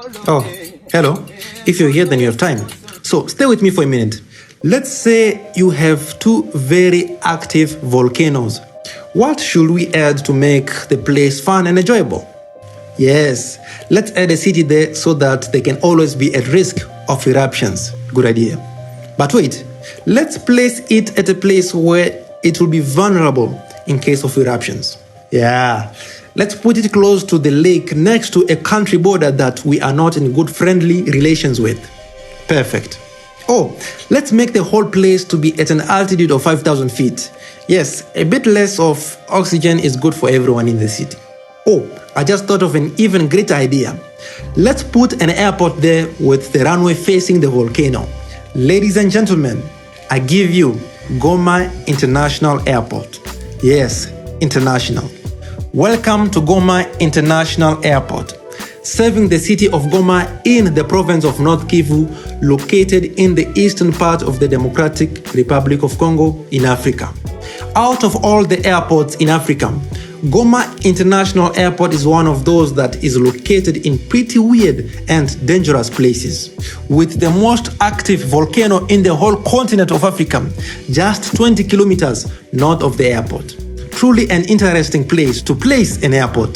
Oh, hello. If you're here, then you have time. So stay with me for a minute. Let's say you have two very active volcanoes. What should we add to make the place fun and enjoyable? Yes, let's add a city there so that they can always be at risk of eruptions. Good idea. But wait, let's place it at a place where it will be vulnerable in case of eruptions. Yeah, let's put it close to the lake next to a country border that we are not in good friendly relations with. Perfect. Oh, let's make the whole place to be at an altitude of 5,000 feet. Yes, a bit less of oxygen is good for everyone in the city. Oh, I just thought of an even greater idea. Let's put an airport there with the runway facing the volcano. Ladies and gentlemen, I give you Goma International Airport. Yes, international. Welcome to Goma International Airport, serving the city of Goma in the province of North Kivu, located in the eastern part of the Democratic Republic of Congo in Africa. Out of all the airports in Africa, Goma International Airport is one of those that is located in pretty weird and dangerous places, with the most active volcano in the whole continent of Africa, just 20 kilometers north of the airport. Truly an interesting place to place an airport.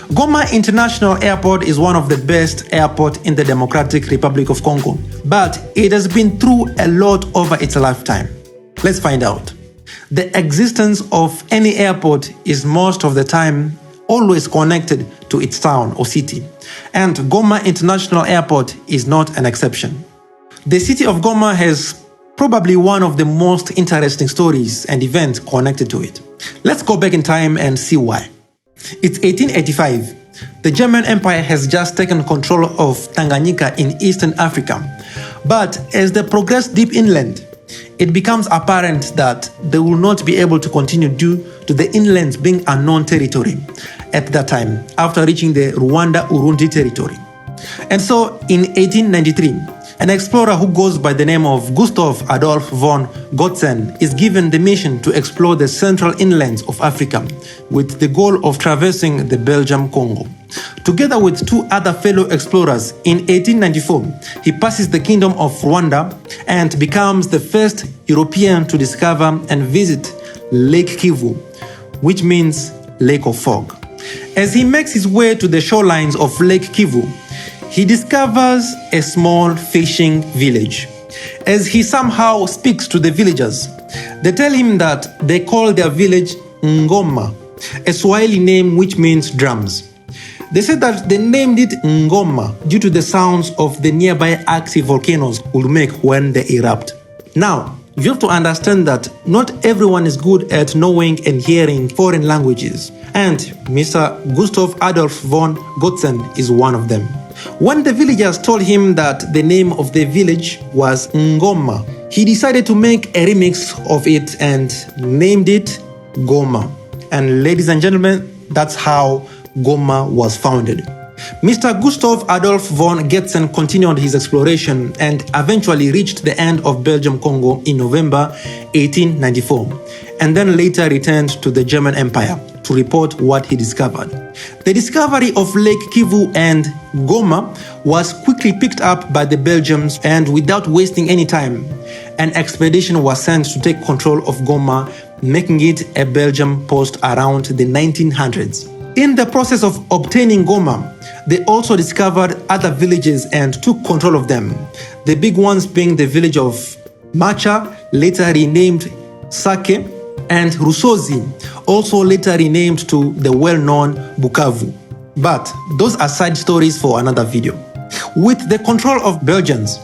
Goma International Airport is one of the best airports in the Democratic Republic of Congo, but it has been through a lot over its lifetime. Let's find out. The existence of any airport is most of the time always connected to its town or city, and Goma International Airport is not an exception. The city of Goma has probably one of the most interesting stories and events connected to it. Let's go back in time and see why. It's 1885. The German Empire has just taken control of Tanganyika in Eastern Africa. But as they progress deep inland, it becomes apparent that they will not be able to continue due to the inland being unknown territory at that time, after reaching the Rwanda-Urundi territory. And so in 1893, an explorer who goes by the name of Gustav Adolf von Götzen is given the mission to explore the central inlands of Africa with the goal of traversing the Belgian Congo. Together with two other fellow explorers, in 1894, he passes the kingdom of Rwanda and becomes the first European to discover and visit Lake Kivu, which means Lake of Fog. As he makes his way to the shorelines of Lake Kivu, he discovers a small fishing village. As he somehow speaks to the villagers, they tell him that they call their village Ngoma, a Swahili name which means drums. They said that they named it Ngoma due to the sounds of the nearby active volcanoes would make when they erupt. Now, you have to understand that not everyone is good at knowing and hearing foreign languages, and Mr. Gustav Adolf von Götzen is one of them. When the villagers told him that the name of the village was Ngoma, he decided to make a remix of it and named it Goma. And ladies and gentlemen, that's how Goma was founded. Mr. Gustav Adolf von Götzen continued his exploration and eventually reached the end of Belgium Congo in November 1894, and then later returned to the German Empire to report what he discovered. The discovery of Lake Kivu and Goma was quickly picked up by the Belgians, and without wasting any time, an expedition was sent to take control of Goma, making it a Belgian post around the 1900s. In the process of obtaining Goma, they also discovered other villages and took control of them, the big ones being the village of Macha, later renamed Sake, and Rusozi, also later renamed to the well-known Bukavu. But those are side stories for another video. With the control of Belgians,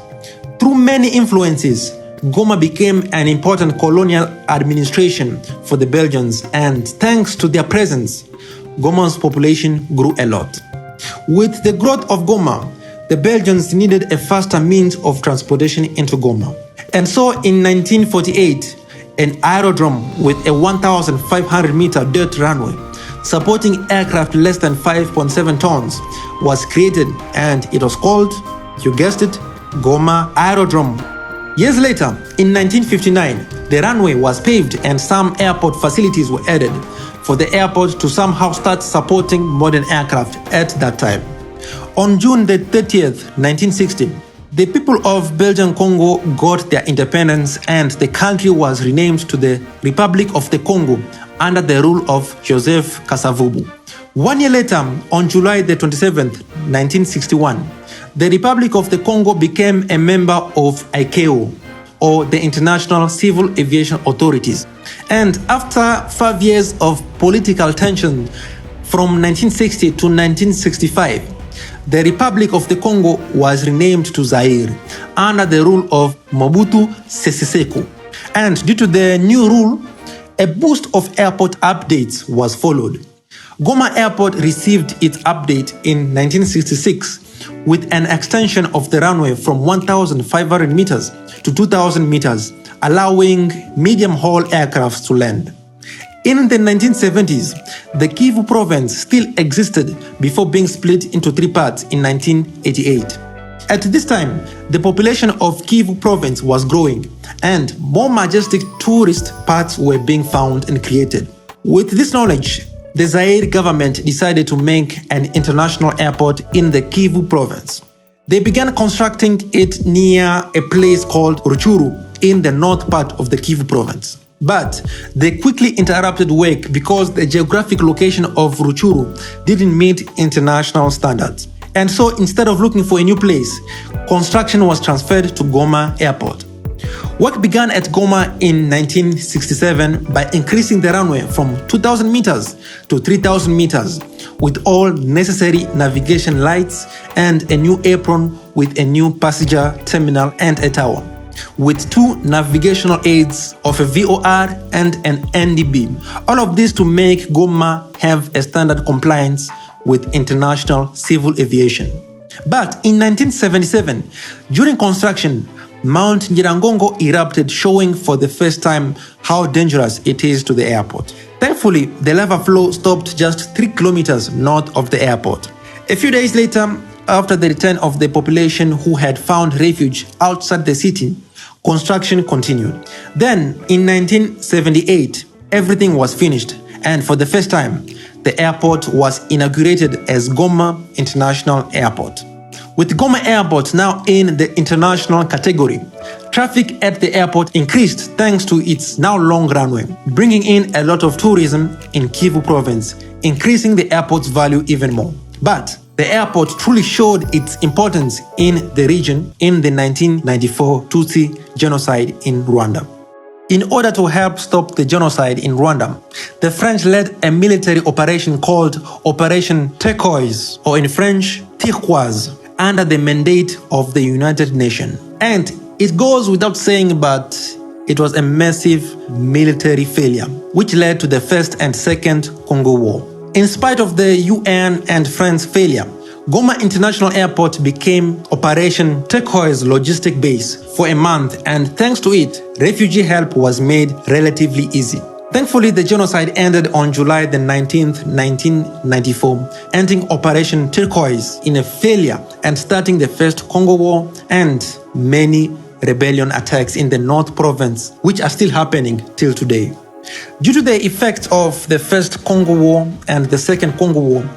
through many influences, Goma became an important colonial administration for the Belgians, and thanks to their presence, Goma's population grew a lot. With the growth of Goma, the Belgians needed a faster means of transportation into Goma. And so in 1948, an aerodrome with a 1,500-meter dirt runway supporting aircraft less than 5.7 tons was created, and it was called, you guessed it, Goma Aerodrome. Years later, in 1959, the runway was paved and some airport facilities were added for the airport to somehow start supporting modern aircraft at that time. On June the 30th, 1960, the people of Belgian Congo got their independence and the country was renamed to the Republic of the Congo under the rule of Joseph Kasavubu. 1 year later, on July the 27th, 1961, the Republic of the Congo became a member of ICAO, or the International Civil Aviation Authorities. And after 5 years of political tension from 1960 to 1965, the Republic of the Congo was renamed to Zaire under the rule of Mobutu Sese Seko. And due to the new rule, a boost of airport updates was followed. Goma Airport received its update in 1966 with an extension of the runway from 1,500 meters to 2,000 meters, allowing medium-haul aircrafts to land. In the 1970s, the Kivu province still existed before being split into 3 parts in 1988. At this time, the population of Kivu province was growing and more majestic tourist parts were being found and created. With this knowledge, the Zaire government decided to make an international airport in the Kivu province. They began constructing it near a place called Ruchuru in the north part of the Kivu province. But they quickly interrupted work because the geographic location of Ruchuru didn't meet international standards. And so instead of looking for a new place, construction was transferred to Goma Airport. Work began at Goma in 1967 by increasing the runway from 2,000 meters to 3,000 meters with all necessary navigation lights and a new apron with a new passenger terminal and a tower, with 2 navigational aids of a VOR and an NDB. All of this to make Goma have a standard compliance with international civil aviation. But in 1977, during construction, Mount Nyiragongo erupted, showing for the first time how dangerous it is to the airport. Thankfully, the lava flow stopped just 3 kilometers north of the airport. A few days later, after the return of the population who had found refuge outside the city, construction continued. Then, in 1978, everything was finished, and for the first time, the airport was inaugurated as Goma International Airport. With Goma Airport now in the international category, traffic at the airport increased thanks to its now long runway, bringing in a lot of tourism in Kivu province, increasing the airport's value even more. But the airport truly showed its importance in the region in the 1994 Tutsi genocide in Rwanda. In order to help stop the genocide in Rwanda, the French led a military operation called Operation Turquoise, or in French, Turquoise, under the mandate of the United Nations. And it goes without saying, but it was a massive military failure, which led to the First and Second Congo War. In spite of the UN and France failure, Goma International Airport became Operation Turquoise logistic base for a month, and thanks to it, refugee help was made relatively easy. Thankfully, the genocide ended on July the 19th, 1994, ending Operation Turquoise in a failure and starting the First Congo War and many rebellion attacks in the North Province, which are still happening till today. Due to the effects of the First Congo War and the Second Congo War,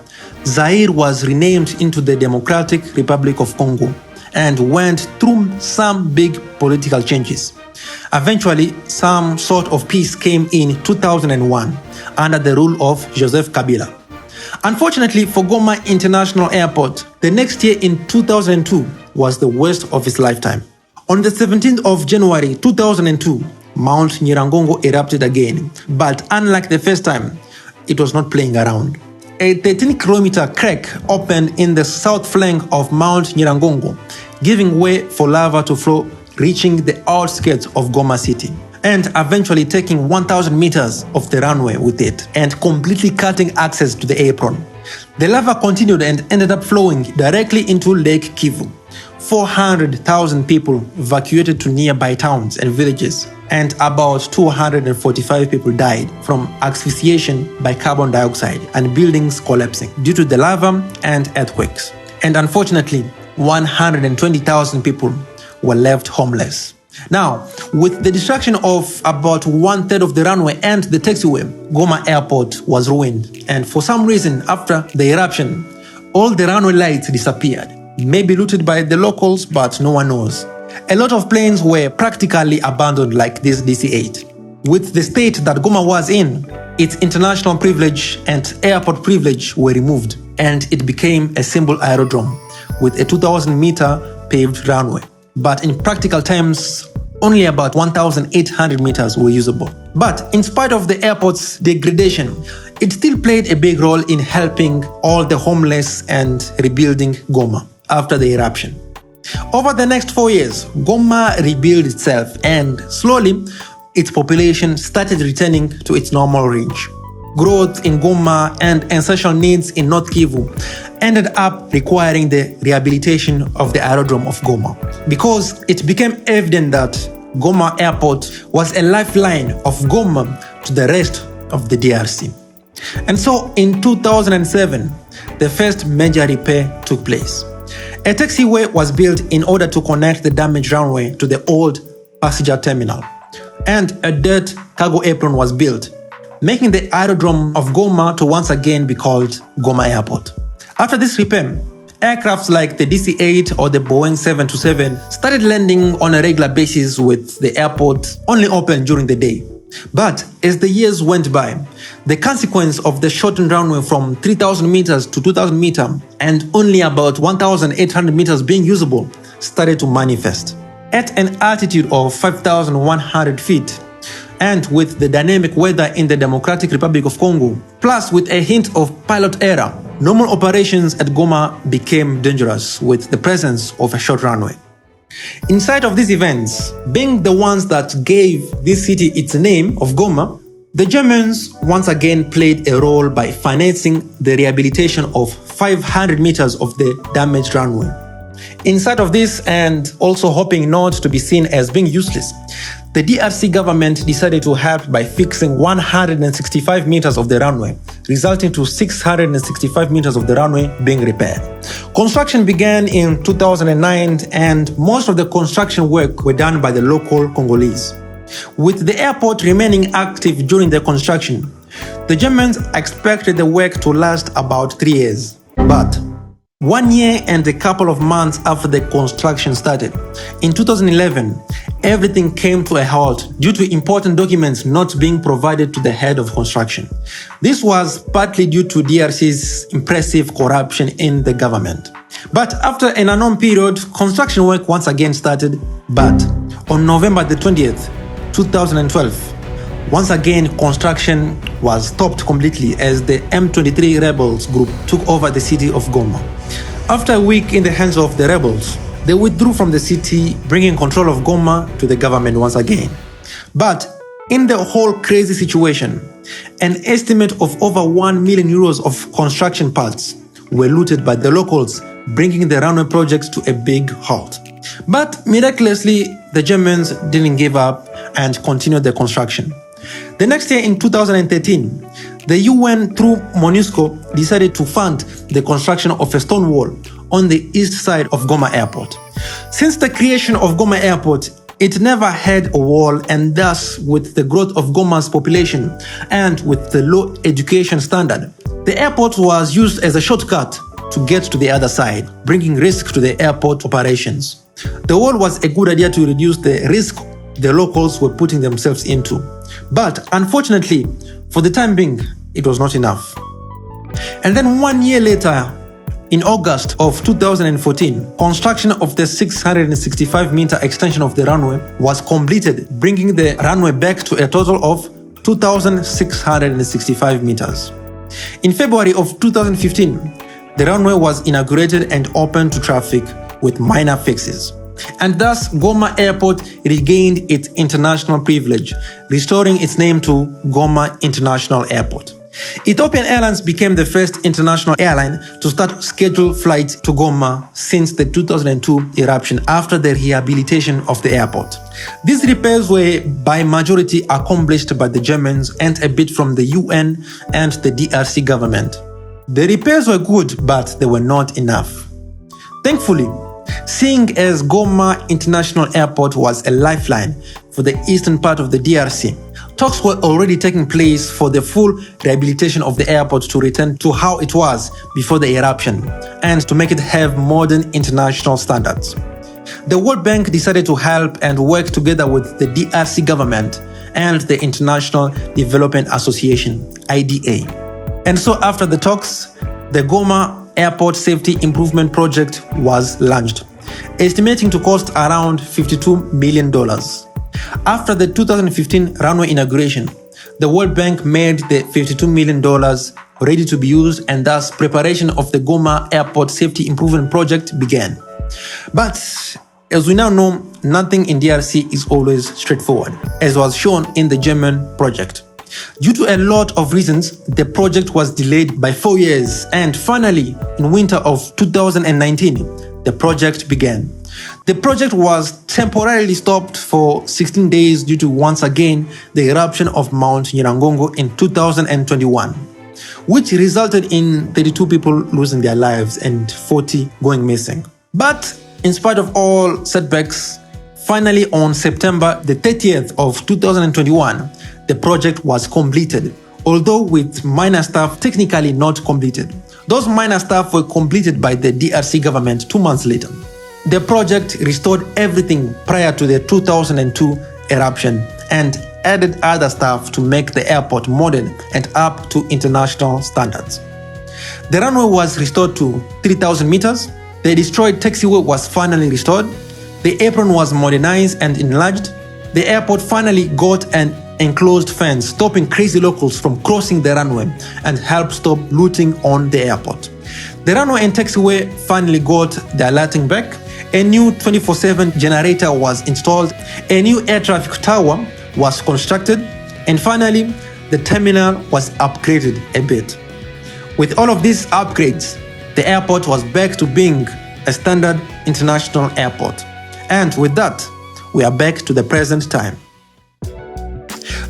Zaire was renamed into the Democratic Republic of Congo and went through some big political changes. Eventually, some sort of peace came in 2001 under the rule of Joseph Kabila. Unfortunately for Goma International Airport, the next year in 2002 was the worst of its lifetime. On the 17th of January 2002, Mount Nyiragongo erupted again, but unlike the first time, it was not playing around. A 13-kilometer crack opened in the south flank of Mount Nyiragongo, giving way for lava to flow, reaching the outskirts of Goma City, and eventually taking 1,000 meters of the runway with it, and completely cutting access to the apron. The lava continued and ended up flowing directly into Lake Kivu. 400,000 people evacuated to nearby towns and villages, and about 245 people died from asphyxiation by carbon dioxide and buildings collapsing due to the lava and earthquakes. And unfortunately, 120,000 people were left homeless. Now, with the destruction of about 1/3 of the runway and the taxiway, Goma Airport was ruined. And for some reason, after the eruption, all the runway lights disappeared, maybe looted by the locals, but no one knows. A lot of planes were practically abandoned like this DC-8. With the state that Goma was in, its international privilege and airport privilege were removed, and it became a simple aerodrome with a 2,000-meter paved runway. But in practical terms, only about 1,800 meters were usable. But in spite of the airport's degradation, it still played a big role in helping all the homeless and rebuilding Goma after the eruption. Over the next 4 years, Goma rebuilt itself, and slowly its population started returning to its normal range. Growth in Goma and essential needs in North Kivu ended up requiring the rehabilitation of the Aerodrome of Goma, because it became evident that Goma Airport was a lifeline of Goma to the rest of the DRC. And so in 2007, the first major repair took place. A taxiway was built in order to connect the damaged runway to the old passenger terminal, and a dirt cargo apron was built, making the Aerodrome of Goma to once again be called Goma Airport. After this repair, aircrafts like the DC-8 or the Boeing 727 started landing on a regular basis, with the airport only open during the day. But as the years went by, the consequence of the shortened runway from 3,000 meters to 2,000 meters and only about 1,800 meters being usable started to manifest. At an altitude of 5,100 feet, and with the dynamic weather in the Democratic Republic of Congo, plus with a hint of pilot error, normal operations at Goma became dangerous with the presence of a short runway. In sight of these events, being the ones that gave this city its name of Goma, the Germans once again played a role by financing the rehabilitation of 500 meters of the damaged runway. In sight of this, and also hoping not to be seen as being useless, the DRC government decided to help by fixing 165 meters of the runway, resulting to 665 meters of the runway being repaired. Construction began in 2009, and most of the construction work were done by the local Congolese. With the airport remaining active during the construction, the Germans expected the work to last about 3 years. But 1 year and a couple of months after the construction started, in 2011, everything came to a halt due to important documents not being provided to the head of construction. This was partly due to DRC's impressive corruption in the government. But after an unknown period, construction work once again started. But on November the 20th, 2012, once again, construction was stopped completely as the M23 rebels group took over the city of Goma. After a week in the hands of the rebels, they withdrew from the city, bringing control of Goma to the government once again. But in the whole crazy situation, an estimate of over 1 million euros of construction parts were looted by the locals, bringing the runway projects to a big halt. But miraculously, the Germans didn't give up and continued the construction. The next year, in 2013, the UN, through MONUSCO, decided to fund the construction of a stone wall on the east side of Goma Airport. Since the creation of Goma Airport, it never had a wall, and thus, with the growth of Goma's population and with the low education standard, the airport was used as a shortcut to get to the other side, bringing risk to the airport operations. The wall was a good idea to reduce the risk the locals were putting themselves into. But unfortunately, for the time being, it was not enough. And then 1 year later, in August of 2014, construction of the 665-meter extension of the runway was completed, bringing the runway back to a total of 2,665 meters. In February of 2015, the runway was inaugurated and opened to traffic with minor fixes. And thus, Goma Airport regained its international privilege, restoring its name to Goma International Airport. Ethiopian Airlines became the first international airline to start scheduled flights to Goma since the 2002 eruption after the rehabilitation of the airport. These repairs were by majority accomplished by the Germans and a bit from the UN and the DRC government. The repairs were good, but they were not enough. Thankfully, seeing as Goma International Airport was a lifeline for the eastern part of the DRC, Talks were already taking place for the full rehabilitation of the airport to return to how it was before the eruption and to make it have modern international standards. The World Bank decided to help and work together with the DRC government and the International Development Association, IDA. And so after the talks, the Goma Airport Safety Improvement Project was launched, estimating to cost around $52 million. After the 2015 runway inauguration, the World Bank made the $52 million ready to be used, and thus preparation of the Goma Airport Safety Improvement Project began. But as we now know, nothing in DRC is always straightforward, as was shown in the German project. Due to a lot of reasons, the project was delayed by 4 years, and finally, in winter of 2019, the project began. The project was temporarily stopped for 16 days due to, once again, the eruption of Mount Nyiragongo in 2021, which resulted in 32 people losing their lives and 40 going missing. But in spite of all setbacks, finally on September the 30th of 2021, the project was completed, although with minor stuff technically not completed. Those minor stuff were completed by the DRC government 2 months later. The project restored everything prior to the 2002 eruption and added other stuff to make the airport modern and up to international standards. The runway was restored to 3,000 meters. The destroyed taxiway was finally restored. The apron was modernized and enlarged. The airport finally got an enclosed fence, stopping crazy locals from crossing the runway and helped stop looting on the airport. The runway and taxiway finally got their lighting back. A new 24/7 generator was installed. A new air traffic tower was constructed. And finally, the terminal was upgraded a bit. With all of these upgrades, the airport was back to being a standard international airport. And with that, we are back to the present time.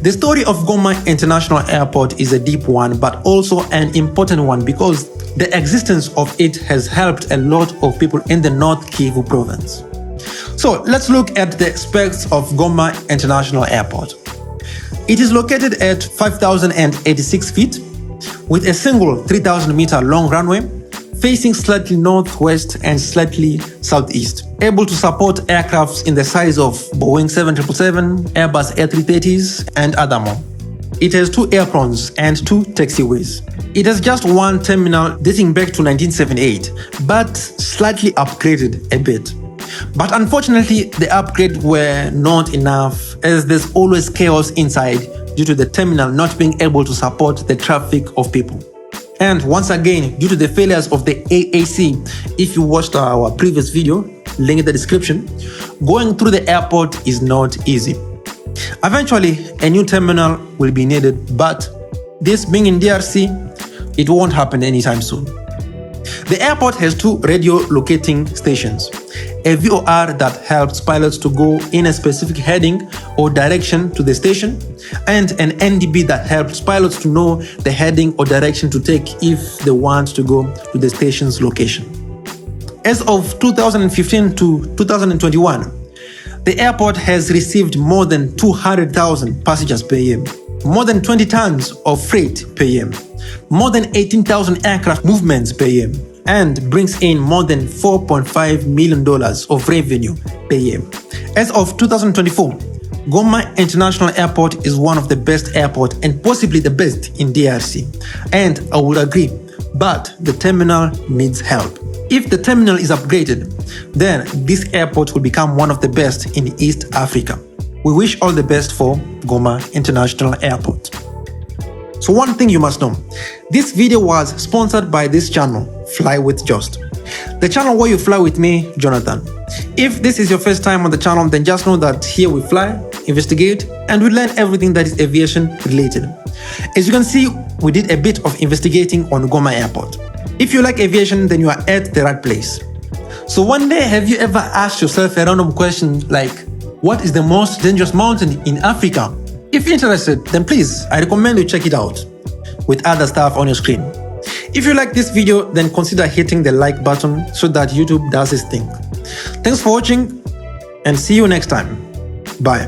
The story of Goma International Airport is a deep one, but also an important one because the existence of it has helped a lot of people in the North Kivu province. So let's look at the specs of Goma International Airport. It is located at 5,086 feet with a single 3,000-meter long runway, facing slightly northwest and slightly southeast, able to support aircrafts in the size of Boeing 777, Airbus A330s, and other more. It has 2 aprons and 2 taxiways. It has just one terminal dating back to 1978, but slightly upgraded a bit. But unfortunately, the upgrades were not enough, as there's always chaos inside due to the terminal not being able to support the traffic of people. And once again, due to the failures of the AAC, if you watched our previous video, link in the description, going through the airport is not easy. Eventually, a new terminal will be needed, but this being in DRC, it won't happen anytime soon. The airport has 2 radio locating stations, a VOR that helps pilots to go in a specific heading or direction to the station, and an NDB that helps pilots to know the heading or direction to take if they want to go to the station's location. As of 2015 to 2021, the airport has received more than 200,000 passengers per year, more than 20 tons of freight per year, more than 18,000 aircraft movements per year, and brings in more than $4.5 million of revenue per year. As of 2024, Goma International Airport is one of the best airports and possibly the best in DRC. And I would agree, but the terminal needs help. If the terminal is upgraded, then this airport will become one of the best in East Africa. We wish all the best for Goma International Airport. So one thing you must know, this video was sponsored by this channel, Fly with Just, the channel where you fly with me, Jonathan. If this is your first time on the channel, then just know that here we fly, investigate, and we learn everything that is aviation related. As you can see, we did a bit of investigating on Goma Airport. If you like aviation, then you are at the right place. So one day, have you ever asked yourself a random question like, what is the most dangerous mountain in Africa? If you're interested, then please, I recommend you check it out with other stuff on your screen. If you like this video, then consider hitting the like button so that YouTube does its thing. Thanks for watching and see you next time. Bye.